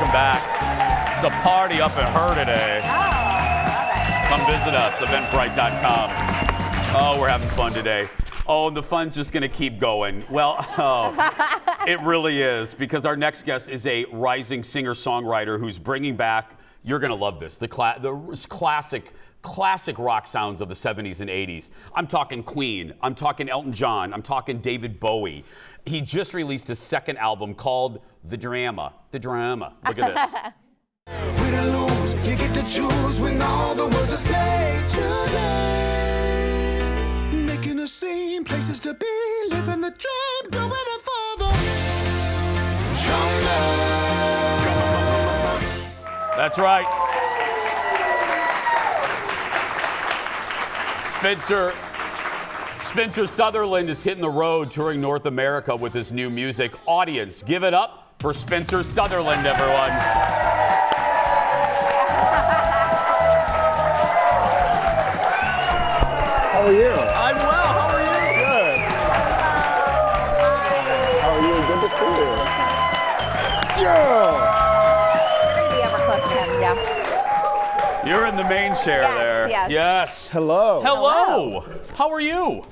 welcome back. It's a party up at her today. Come visit us, eventbrite.com. Oh, we're having fun today. Oh, and the fun's just going to keep going. Well, it really is, because our next guest is a rising singer-songwriter who's bringing back, you're going to love this, the classic rock sounds of the 70s and 80s. I'm talking Queen, I'm talking Elton John, I'm talking David Bowie. He just released his second album called The Drama. The Drama. Look at this. Win or lose, you get to choose when all the words are stay today. Making a scene, places to be, living the dream, doing it for the drama. That's right. Spencer Sutherland is hitting the road touring North America with his new music. Audience, give it up for Spencer Sutherland, everyone. How are you? I'm well. How are you? Good. How are you? Good to see you. Yeah. We're going to be ever close to him, yeah. You're in the main chair there. Yes. Hello. Hello. How are you?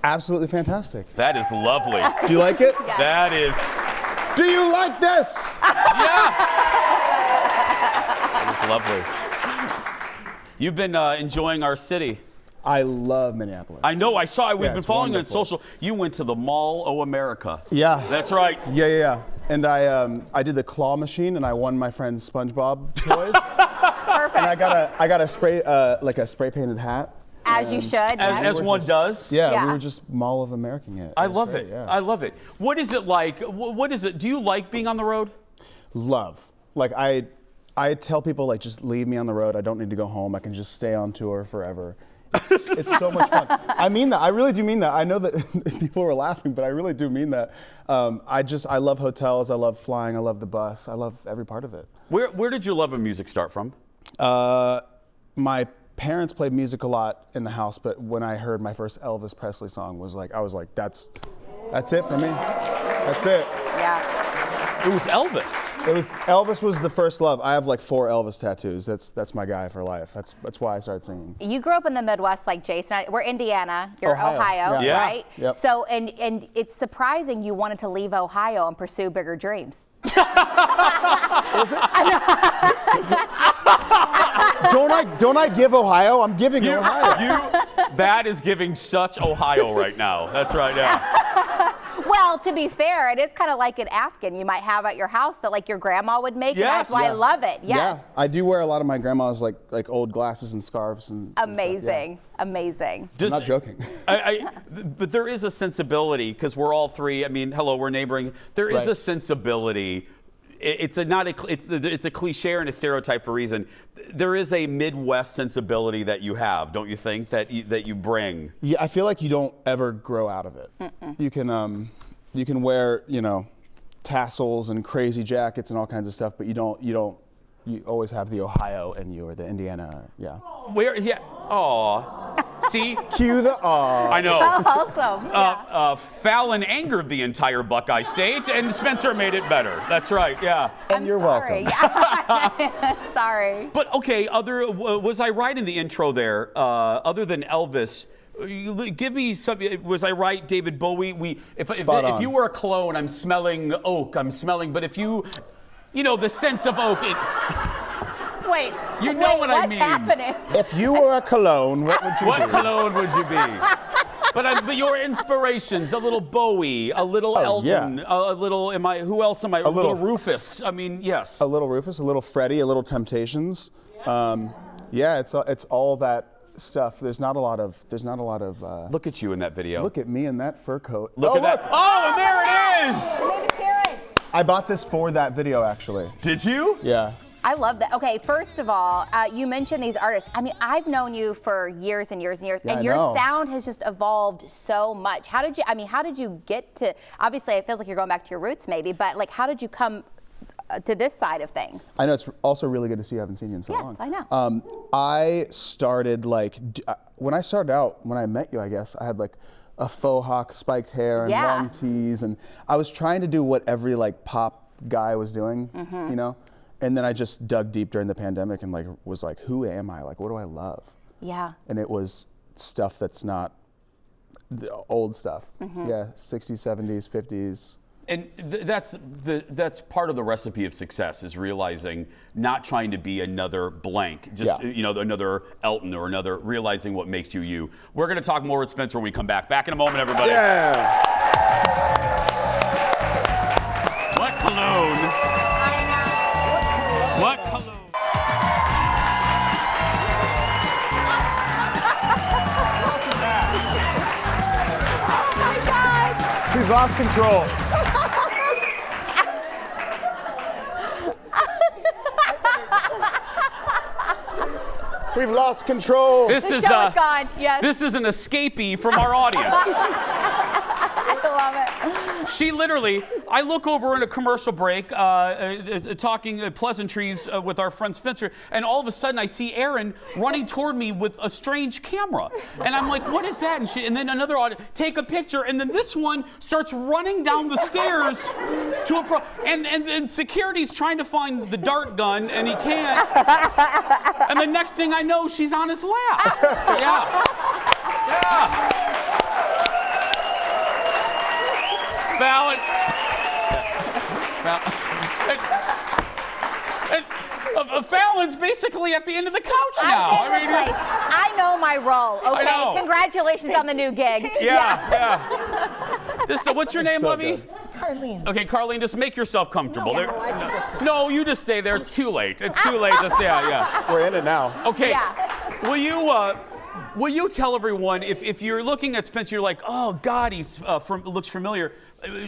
Absolutely fantastic. That is lovely. Do you like it? Yes. That is, Do you like this? yeah. That is lovely. You've been enjoying our city. I love Minneapolis. I know. I saw. We've been it's following wonderful. on social. You went to the Mall O America. Yeah. That's right. Yeah. And I did the claw machine, and I won my friend's SpongeBob toys. Perfect. And I got a spray like a spray painted hat. As you should. As one does. Yeah, we were just Mall of American it. I was love great, it. Yeah. I love it. What is it like? What is it? Do you like being on the road? Love. Like I tell people, like, just leave me on the road. I don't need to go home. I can just stay on tour forever. It's so much fun. I mean that. I really do mean that. I know that people are laughing, but I really do mean that. I love hotels. I love flying. I love the bus. I love every part of it. Where did your love of music start from? My parents played music a lot in the house, but when I heard my first Elvis Presley song, I was like, that's it for me. That's it. Yeah. It was Elvis. Elvis was the first love. I have like 4 Elvis tattoos. That's my guy for life. That's why I started singing. You grew up in the Midwest like Jason. We're Indiana. You're Ohio, Yeah. right? Yep. So, and it's surprising you wanted to leave Ohio and pursue bigger dreams. Don't I give Ohio? I'm giving Ohio. That is giving such Ohio right now. That's right now. Well, to be fair, it is kind of like an Afghan you might have at your house that like your grandma would make. Yes. And that's why I love it. Yes. Yeah, I do wear a lot of my grandma's like old glasses and scarves and Amazing. stuff, Amazing. yeah. I'm not joking. But there is a sensibility, because we're all three. I mean, hello, we're neighboring. There is Right. a sensibility. It's a cliche and a stereotype for a reason. There is a Midwest sensibility that you have, don't you think, that you bring? Yeah, I feel like you don't ever grow out of it. You can wear, tassels and crazy jackets and all kinds of stuff, but you always have the Ohio in you, or the Indiana. Yeah. Where? Yeah. Aw. See? Cue the aw. I know. Awesome. Yeah. Fallon angered the entire Buckeye State, and Spencer made it better. That's right. Yeah. And you're Sorry. welcome. Sorry. But okay. Was I right in the intro there? Other than Elvis. Give me some. Was I right, David Bowie? If you were a cologne, I'm smelling oak. But if you, the sense of oak. Wait. You know what I mean. What's happening? If you were a cologne, what would you be? What cologne would you be? But your inspirations, a little Bowie, a little Elton, yeah. a little. Who else am I? A little Rufus. I mean, yes. A little Rufus, a little Freddie, a little Temptations. It's all that stuff. There's not a lot of. Look at you in that video. Look at me in that fur coat. Look at that. Oh, and there it is. Made appearance. I bought this for that video, actually. Did you? Yeah. I love that. Okay, first of all, you mentioned these artists. I mean, I've known you for years and years and years, Yeah, and I your know. sound has just evolved so much. How did you get to, obviously it feels like you're going back to your roots maybe, but like how did you come to this side of things? I know, it's also really good to see you. I haven't seen you in so long. Yes, I know. I started when I started out, when I met you, I guess, I had like a faux hawk spiked hair and long tees, and I was trying to do what every like pop guy was doing, you know? And then I just dug deep during the pandemic and like was like, who am I? Like, what do I love? Yeah. And it was stuff that's not the old stuff. Yeah, 60s, 70s, 50s. And that's part of the recipe of success is realizing not trying to be another blank, just another Elton or realizing what makes you you. We're going to talk more with Spencer when we come back. Back in a moment, everybody. Yeah. What cologne? I know. What cologne? He's lost control. We've lost control. This The is show is gone. Yes. This is an escapee from our audience. I love it. She literally, I look over in a commercial break, talking pleasantries with our friend Spencer, and all of a sudden I see Erin running toward me with a strange camera. And I'm like, what is that? And then another audience, take a picture, and then this one starts running down the stairs to a and security's trying to find the dart gun, and he can't. And the next thing I know, she's on his lap. Yeah. Fallon. Fallon's basically at the end of the couch now. I know my role. Okay. I know. Congratulations on the new gig. Yeah. What's your name, So Lovey? good. Carlene. Okay, Carlene, just make yourself comfortable. No, You just stay there. It's too late. It's too late. Just yeah. We're in it now. Okay. Yeah. Will you tell everyone if you're looking at Spencer, you're like, oh God, he's looks familiar.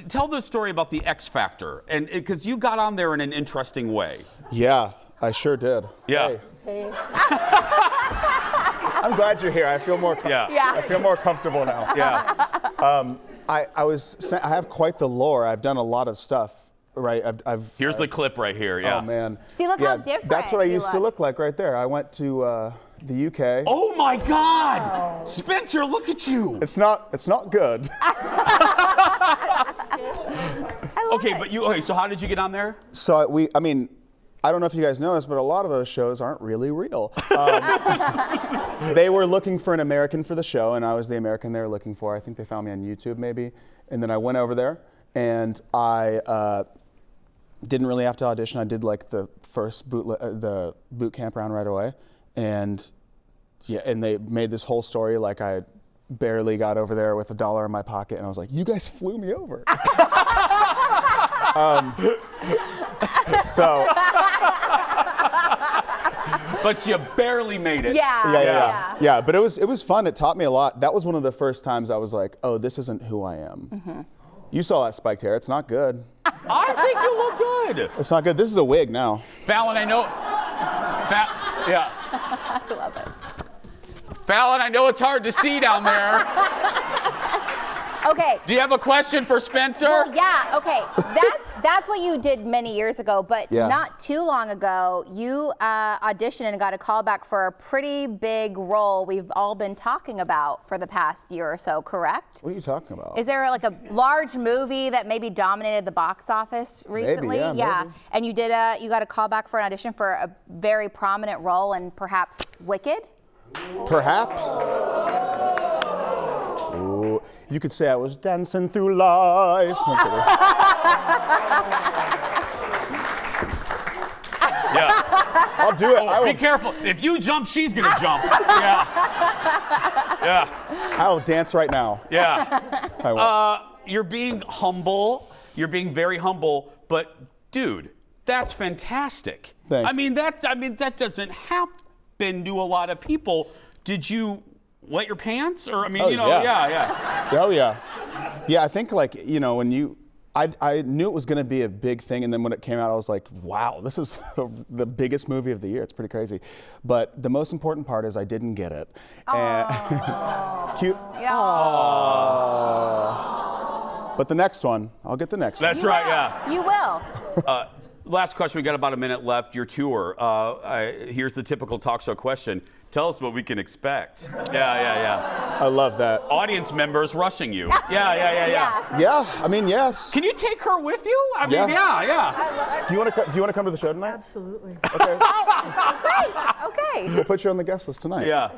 Tell the story about the X Factor, and because you got on there in an interesting way. Yeah, I sure did. Yeah. Hey. I'm glad you're here. I feel more. Yeah. I feel more comfortable now. Yeah. I have quite the lore. I've done a lot of stuff. Right. Here's the clip right here. Yeah. Oh man. See, look how different That's what I you used to look. look like right there. I went to the UK. Oh my God, Spencer, look at you. It's not good. Okay, but so how did you get on there? So I mean, I don't know if you guys know this, but a lot of those shows aren't really real. They were looking for an American for the show, and I was the American they were looking for. I think they found me on YouTube maybe. And then I went over there, and I didn't really have to audition. I did like the first the boot camp round right away. And they made this whole story like I barely got over there with $1 in my pocket, and I was like, you guys flew me over. So. But you barely made it. Yeah. But it was fun. It taught me a lot. That was one of the first times I was like, oh, this isn't who I am. Mm-hmm. You saw that spiked hair. It's not good. I think you look good. It's not good. This is a wig now. Fallon, I know. Yeah. I love it. Fallon, I know it's hard to see down there. Okay. Do you have a question for Spencer? Well, yeah. Okay. That's what you did many years ago, but not too long ago, you auditioned and got a call back for a pretty big role we've all been talking about for the past year or so, correct? What are you talking about? Is there like a large movie that maybe dominated the box office recently? Maybe, yeah. Maybe. And you got a call back for an audition for a very prominent role in perhaps Wicked? Perhaps. Ooh, you could say I was dancing through life. Yeah. I'll do it. Be careful. If you jump, she's gonna jump. Yeah. I will dance right now. Yeah. I will. You're being humble. You're being very humble. But dude, that's fantastic. Thanks. I mean that doesn't happen to a lot of people. Did you wet your pants? Or yeah. Oh yeah. Yeah, I think like, when I knew it was going to be a big thing, and then when it came out, I was like, wow, this is the biggest movie of the year. It's pretty crazy. But the most important part is I didn't get it. Cute. Yeah. But the next one, I'll get the next one. That's right, yeah. You will. Last question, we got about a minute left. Your tour. Here's the typical talk show question. Tell us what we can expect. Yeah. I love that. Audience members rushing you. Yeah. Yeah, I mean, yes. Can you take her with you? I mean, yeah. Do you want to come to the show tonight? Absolutely. Okay. Okay. We'll put you on the guest list tonight. Yeah.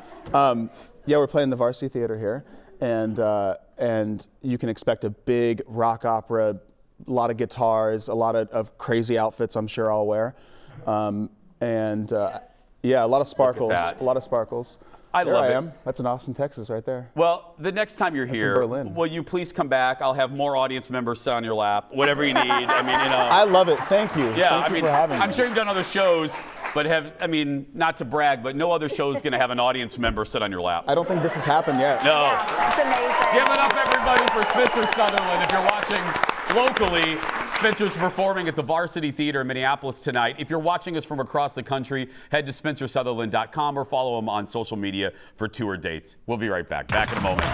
Yeah, we're playing the Varsity Theater here, and you can expect a big rock opera, a lot of guitars, a lot of crazy outfits. I'm sure I'll wear, yeah, a lot of sparkles. that. A lot of sparkles. I There love I it. am. That's in Austin, Texas, right there. Well, the next time you're here, Berlin. will you please come back? I'll have more audience members sit on your lap, whatever you need. I mean, I love it. Thank you. Yeah, Thank you for having me. I'm sure you've done other shows, but not to brag, but no other show is going to have an audience member sit on your lap. I don't think this has happened yet. No. It's amazing. Give it up, everybody, for Spencer Sutherland. If you're watching locally, Spencer's performing at the Varsity Theater in Minneapolis tonight. If you're watching us from across the country, head to SpencerSutherland.com or follow him on social media for tour dates. We'll be right back. Back in a moment.